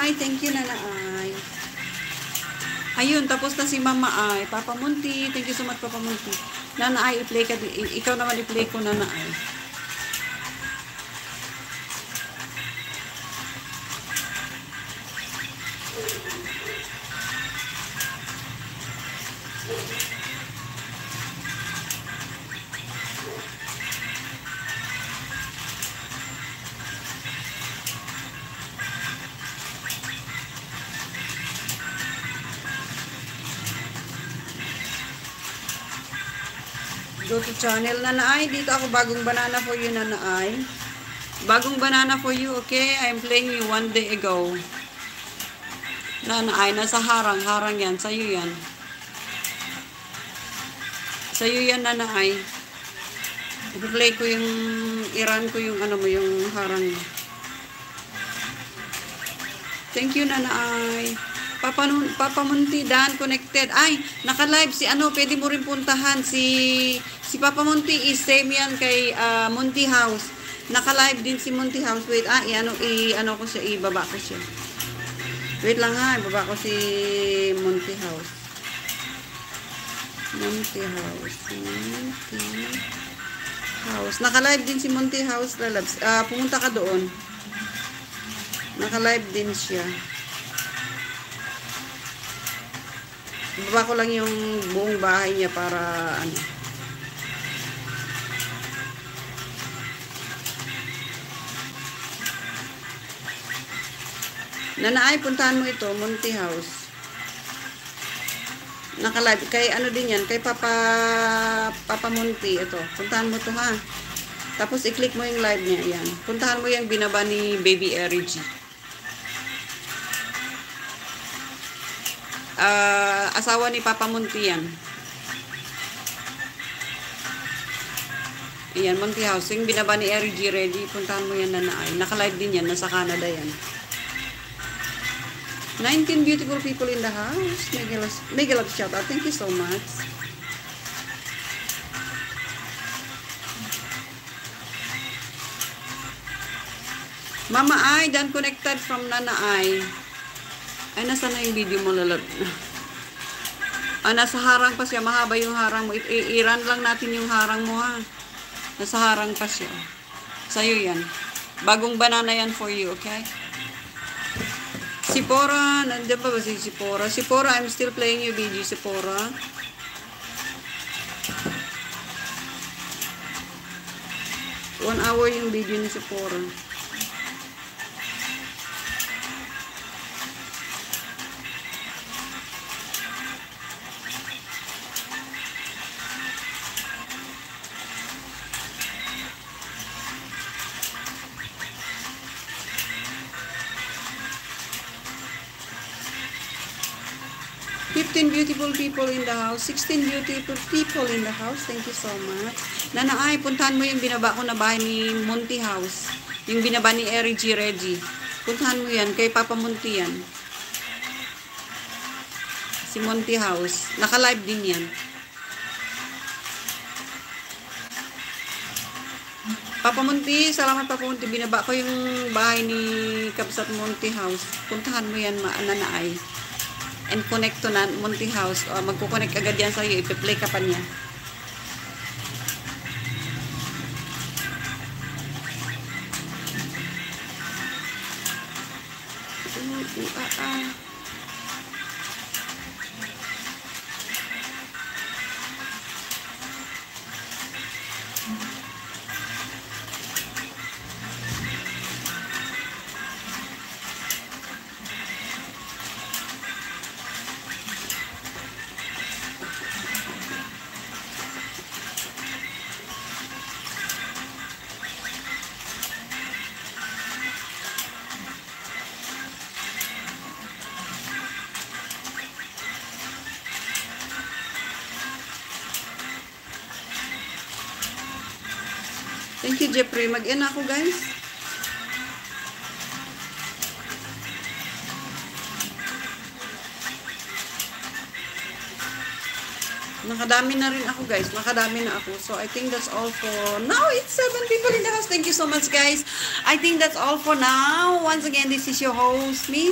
Ay. Thank you, Nana Ay. Ayun, tapos na si Mama Ay. Papa Munti. Thank you so much, Papa Munti. Nana Ay, i-play ka. Ikaw naman i-play ko, Nana Ay. Go to channel, Nana Ay. Dito ako, bagong banana for you, Nana Ay. Bagong banana for you, okay? I'm playing you one day ago. Nana Ay, nasa harang. Harang yan. Sa'yo yan. Sa'yo yan, Nana Ay. I-play ko yung, iran ko yung, ano mo, yung harang. Thank you, Nana Ay. Papa Munti, Dan, connected. Ay, naka-live si ano, pwede mo rin puntahan. Si Papa Munti is same yan kay Munti House. Naka-live din si Munti House. Wait, i-ano ko siya, ibaba ko siya. Wait lang ha, ibaba ko si Munti House. Munti House. Munti House. Naka-live din si Munti House, lalabs. Pumunta ka doon. Naka-live din siya. Ibaba ko lang yung buong bahay niya para ano. Nana Ay, puntahan mo ito, Munti House. Naka-live kay ano din yan, kay Papa Munti ito. Puntahan mo to ha. Tapos i-click mo yung live niya, yan. Puntahan mo yung binaba ni Baby Erigi. Asawa ni Papa Munti yan. Ayan, Munti House. Yung binaba ni Erigi ready. Puntahan mo yan, Nana Ay. Naka-live din yan. Nasa Canada yan. 19 beautiful people in the house. Mega love shout out. Thank you so much. Mama Ay, Dan connected from Nana Ay. Ay, nasa na yung video mo, lalab? Nasa harang pa siya. Mahaba yung harang mo. I-run lang natin yung harang mo, ha? Nasa harang pa siya. Sa'yo yan. Bagong banana yan for you, okay? Sipora. Nandiyan pa ba si Sipora? Sipora, I'm still playing your video, Sipora. One hour yung video ni Sipora. Beautiful people in the house. 16 beautiful people in the house. Thank you so much. Nana Ay, puntahan mo yung binaba ko na bahay ni Munti House. Yung binaba ni Erigi Reggie. Puntahan mo yan. Kay Papa Munti yan. Si Munti House. Naka-live din yan. Papa Munti, salamat Papa Munti. Binaba ko yung bahay ni Kabsat Munti House. Puntahan mo yan, Nana Ay. And connect to Munti House. Magkukonect agad yan sa'yo. Ipi-play ka pa niya. Thank you, Jeffrey. Mag-in ako, guys. Nakadami na rin ako, guys. Nakadami na ako. So, I think that's all for now. It's 7 people in the house. Thank you so much, guys. I think that's all for now. Once again, this is your host, Miss